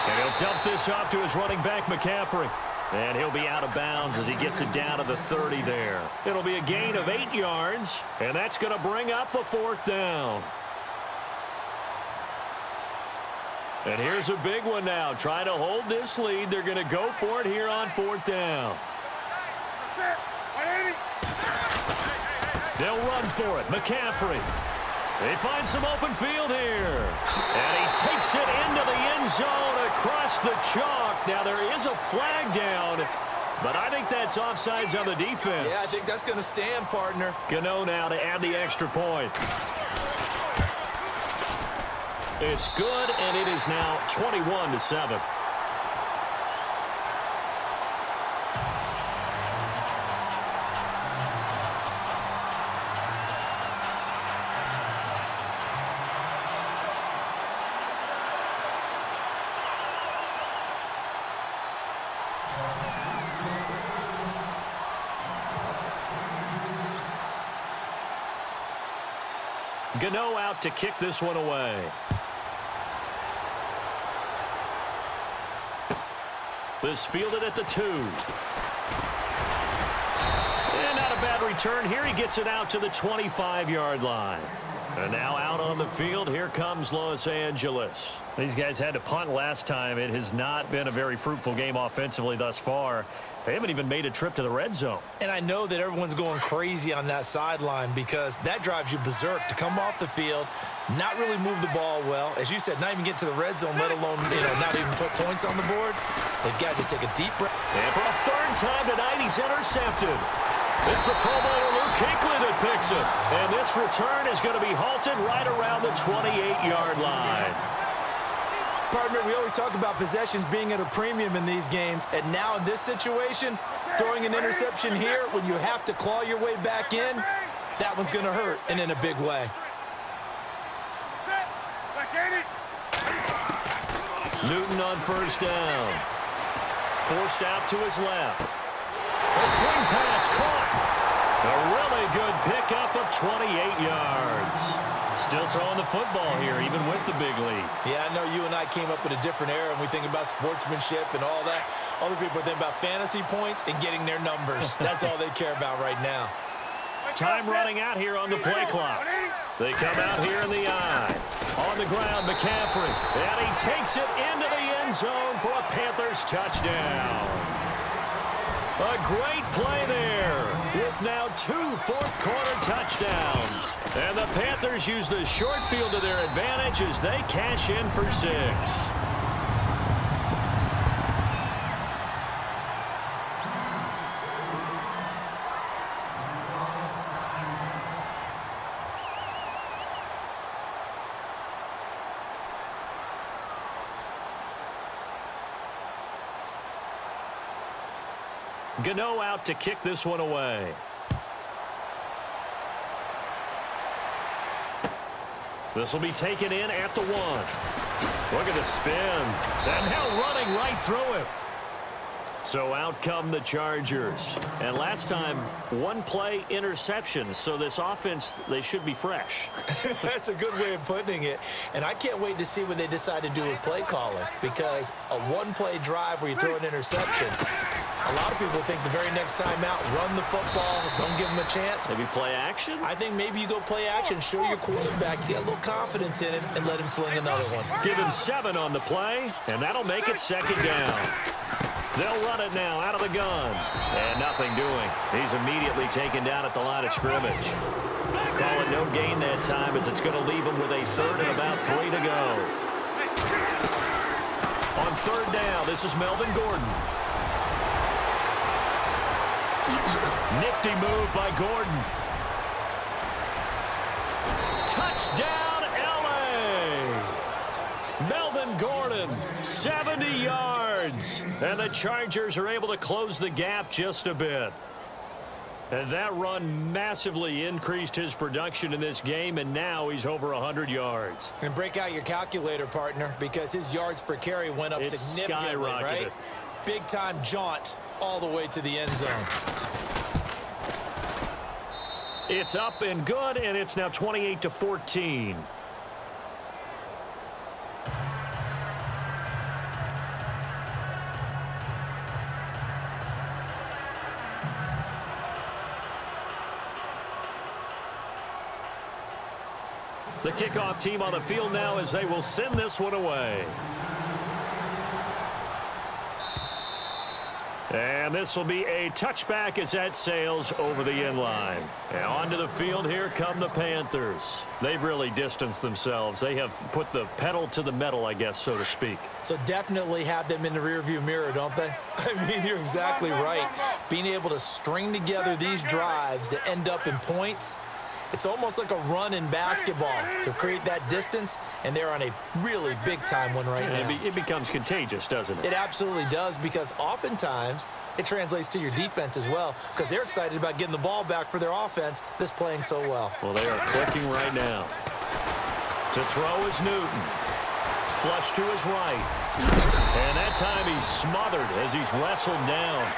And he'll dump this off to his running back, McCaffrey. And he'll be out of bounds as he gets it down to the 30 there. It'll be a gain of 8 yards, and that's going to bring up a 4th down. And here's a big one now. Trying to hold this lead. They're going to go for it here on 4th down. They'll run for it. McCaffrey. They find some open field here. And he takes it into the end zone across the chalk. Now there is a flag down, but I think that's offsides on the defense. Yeah, I think that's going to stand, partner. Gano now to add the extra point. It's good, and it is now 21-7. Gano out to kick this one away. This fielded at the 2. And not a bad return here. He gets it out to the 25-yard line. And now out on the field, here comes Los Angeles. These guys had to punt last time. It has not been a very fruitful game offensively thus far. They haven't even made a trip to the red zone. And I know that everyone's going crazy on that sideline because that drives you berserk to come off the field, not really move the ball well. As you said, not even get to the red zone, let alone, not even put points on the board. They've got to just take a deep breath. And for a 3rd time tonight, he's intercepted. It's the Pro Bowler Luke Kuechly that picks it. And this return is going to be halted right around the 28-yard line. Partner, we always talk about possessions being at a premium in these games, and now in this situation, throwing an interception here when you have to claw your way back in, that one's going to hurt, and in a big way. Newton on 1st down. Forced out to his left. A swing pass caught. A really good pickup of 28 yards. Still throwing the football here, even with the big lead. Yeah, I know you and I came up in a different era, and we think about sportsmanship and all that. Other people think about fantasy points and getting their numbers. That's all they care about right now. Time running out here on the play clock. They come out here in the eye. On the ground, McCaffrey. And he takes it into the end zone for a Panthers touchdown. A great play there with now 2 fourth-quarter touchdowns. And the Panthers use the short field to their advantage as they cash in for 6. Gano out to kick this one away. This will be taken in at the 1. Look at the spin. And now running right through him. So out come the Chargers. And last time, 1 play interception. So this offense, they should be fresh. That's a good way of putting it. And I can't wait to see what they decide to do with play calling. Because a 1-play drive where you throw an interception, a lot of people think the very next time out, run the football, don't give them a chance. Maybe play action? I think maybe you go play action, show your quarterback, you get a little confidence in it, and let him fling another one. Give him 7 on the play, and that'll make it 2nd down. They'll run it now out of the gun. And nothing doing. He's immediately taken down at the line of scrimmage. Call it no gain that time as it's going to leave him with a 3rd and about 3 to go. On 3rd down, this is Melvin Gordon. Nifty move by Gordon. Touchdown, L.A. Melvin Gordon, 70 yards. And the Chargers are able to close the gap just a bit. And that run massively increased his production in this game, and now he's over 100 yards. And break out your calculator, partner, because his yards per carry went up significantly, right? Big-time jaunt all the way to the end zone. It's up and good, and it's now 28-14. The kickoff team on the field now as they will send this one away. And this will be a touchback as that sails over the end line. And onto the field, here come the Panthers. They've really distanced themselves. They have put the pedal to the metal, I guess, so to speak. So definitely have them in the rearview mirror, don't they? I mean, you're exactly right. Being able to string together these drives that end up in points, it's almost like a run in basketball to create that distance, and they're on a really big-time one right now. It becomes contagious, doesn't it? It absolutely does, because oftentimes it translates to your defense as well, because they're excited about getting the ball back for their offense that's playing so well. Well, they are clicking right now. To throw is Newton. Flush to his right. And that time he's smothered as he's wrestled down.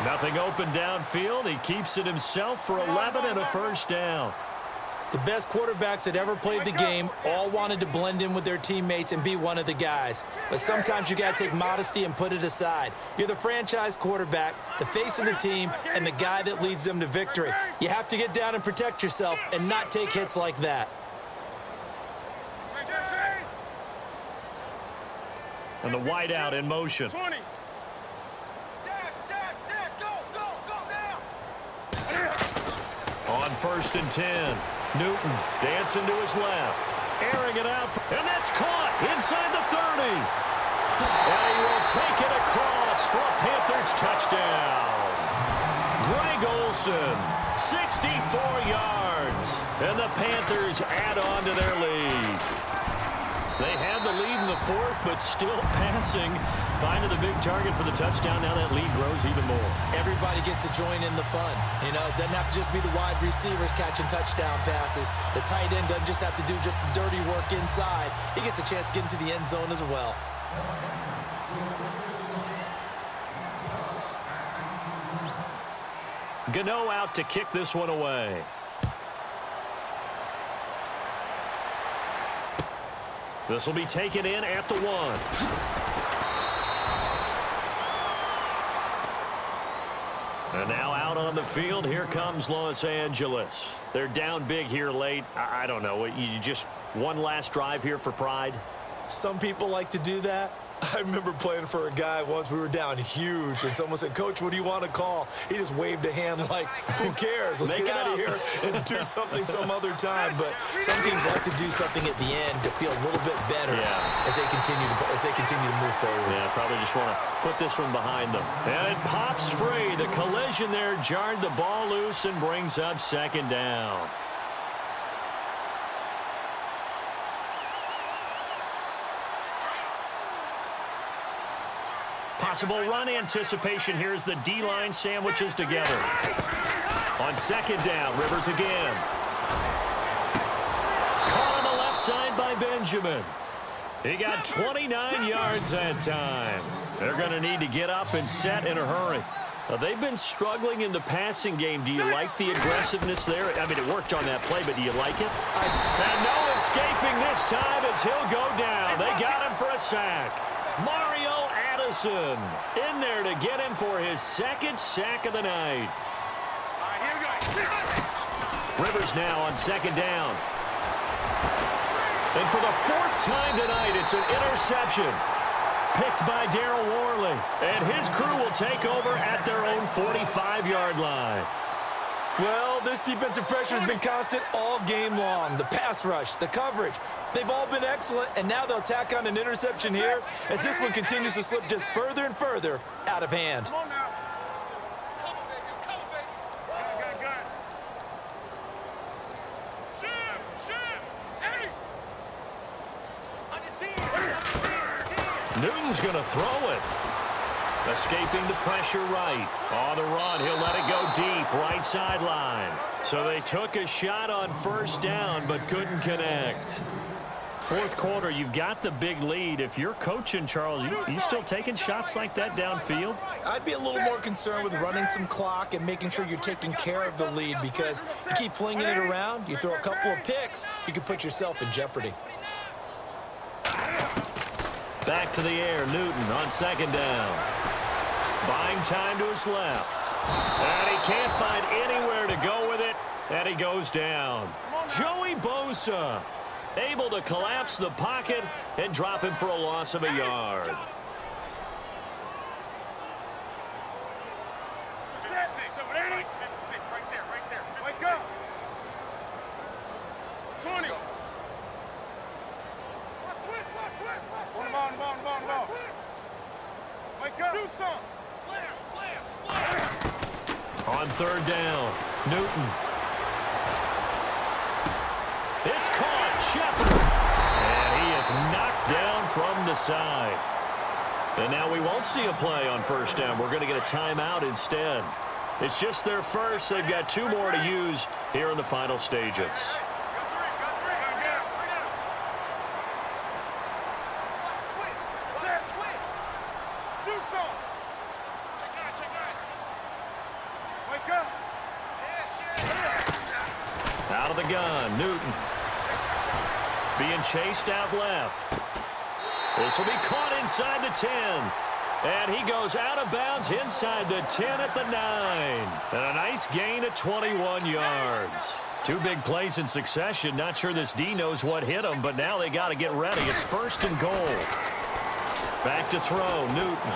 Nothing open downfield. He keeps it himself for 11 and a first down. The best quarterbacks that ever played the game all wanted to blend in with their teammates and be one of the guys. But sometimes you got to take modesty and put it aside. You're the franchise quarterback, the face of the team, and the guy that leads them to victory. You have to get down and protect yourself and not take hits like that. And the wideout in motion. 20. On 1st and 10. Newton dancing to his left. Airing it out. And that's caught inside the 30. And he will take it across for a Panthers touchdown. Greg Olsen, 64 yards. And the Panthers add on to their lead. They had the lead in the 4th, but still passing. Finding the big target for the touchdown. Now that lead grows even more. Everybody gets to join in the fun. You know, it doesn't have to just be the wide receivers catching touchdown passes. The tight end doesn't just have to do just the dirty work inside. He gets a chance to get into the end zone as well. Gano out to kick this one away. This will be taken in at the 1. And now out on the field, here comes Los Angeles. They're down big here late. I don't know. You just one last drive here for pride? Some people like to do that. I remember playing for a guy once. We were down huge, and someone said, "Coach, what do you want to call?" He just waved a hand like, "Who cares? Let's get out of here and do something some other time." But some teams like to do something at the end to feel a little bit better as they continue to move forward. Yeah, probably just want to put this one behind them. And it pops free. The collision there jarred the ball loose and brings up 2nd down. Possible run anticipation here as the D-line sandwiches together. On 2nd down, Rivers again. Caught on the left side by Benjamin. He got 29 yards that time. They're going to need to get up and set in a hurry. They've been struggling in the passing game. Do you like the aggressiveness there? I mean, it worked on that play, but do you like it? And no escaping this time as he'll go down. They got him for a sack. Mario Addison in there to get him for his 2nd sack of the night. Rivers now on 2nd down. And for the 4th time tonight, it's an interception. Picked by Daryl Worley. And his crew will take over at their own 45-yard line. Well, this defensive pressure has been constant all game long. The pass rush, the coverage, they've all been excellent, and now they'll tack on an interception here as this one continues to slip just further and further out of hand. Come on now. Cover, baby. Cover, baby. Got it. Shoot. Hey. On your team. Newton's going to throw it. Escaping the pressure right. On the run, he'll let it go deep, right sideline. So they took a shot on 1st down, but couldn't connect. 4th quarter, you've got the big lead. If you're coaching, Charles, you still taking shots like that downfield? I'd be a little more concerned with running some clock and making sure you're taking care of the lead, because you keep flinging it around, you throw a couple of picks, you can put yourself in jeopardy. Back to the air, Newton on 2nd down. Buying time to his left. And he can't find anywhere to go with it, and he goes down. Joey Bosa able to collapse the pocket and drop him for a loss of a yard. 56, over there. 56, right there, right there. 56. Wake up. 20. On the ball. Wake up. Do something. Slam. On third down, Newton. It's caught, Shepard. And he is knocked down from the side. And now we won't see a play on first down. We're going to get a timeout instead. It's just their first. They've got 2 more to use here in the final stages. Out of the gun, Newton. Being chased out left. This will be caught inside the 10. And he goes out of bounds inside the 10 at the 9. And a nice gain of 21 yards. 2 big plays in succession. Not sure this D knows what hit him, but now they got to get ready. It's 1st and goal. Back to throw, Newton.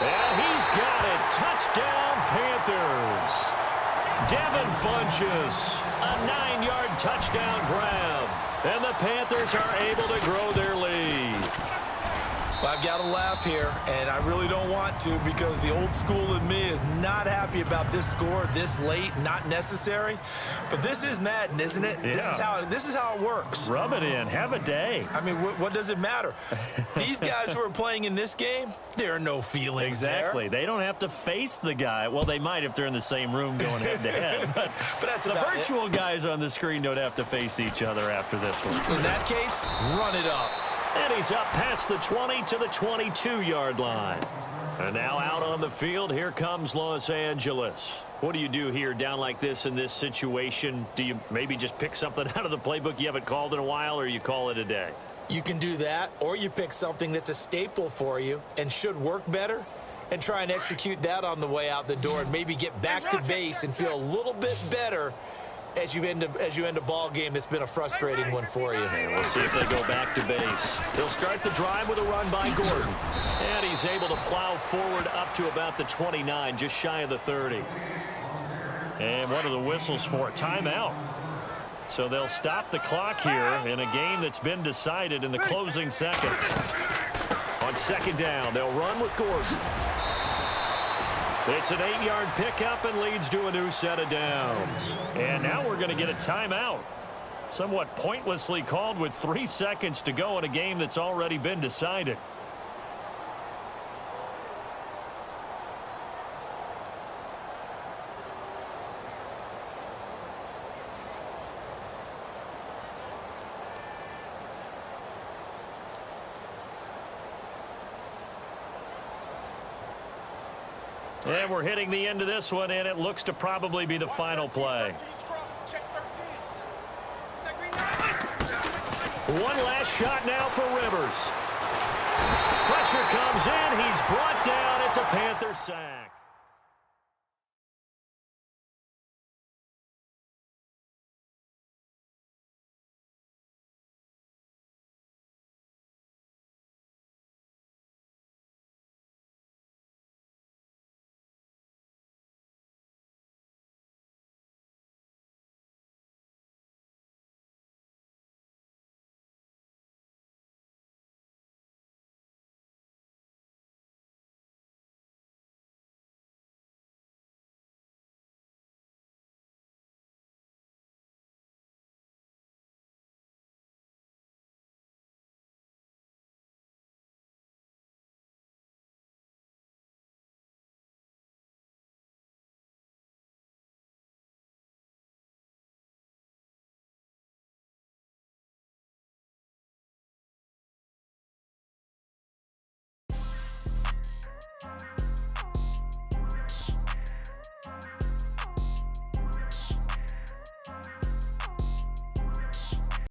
And he's got it. Touchdown, Panthers. Devin Funchess, a 9-yard touchdown grab. And the Panthers are able to grow their lead. Well, I've got to laugh here, and I really don't want to because the old school in me is not happy about this score this late, not necessary. But this is Madden, isn't it? Yeah. This is how it works. Rub it in. Have a day. I mean, what does it matter? These guys who are playing in this game, there are no feelings Exactly. there. They don't have to face the guy. Well, they might if they're in the same room going head-to-head. But that's the about virtual guys on the screen don't have to face each other after this one. In that case, run it up. And he's up past the 20 to the 22-yard line. And now out on the field, here comes Los Angeles. What do you do here down like this in this situation? Do you maybe just pick something out of the playbook you haven't called in a while, or you call it a day? You can do that, or you pick something that's a staple for you and should work better and try and execute that on the way out the door and maybe get back to base and feel a little bit better as you end a ball game that's been a frustrating one for you. And we'll see if they go back to base. They'll start the drive with a run by Gordon. And he's able to plow forward up to about the 29, just shy of the 30. And what are the whistles for? Timeout. So they'll stop the clock here in a game that's been decided in the closing seconds. On second down, they'll run with Gordon. It's an 8-yard pickup and leads to a new set of downs. And now we're going to get a timeout. Somewhat pointlessly called with 3 seconds to go in a game that's already been decided. And we're hitting the end of this one, and it looks to probably be the final play. One last shot now for Rivers. Pressure comes in. He's brought down. It's a Panther sack.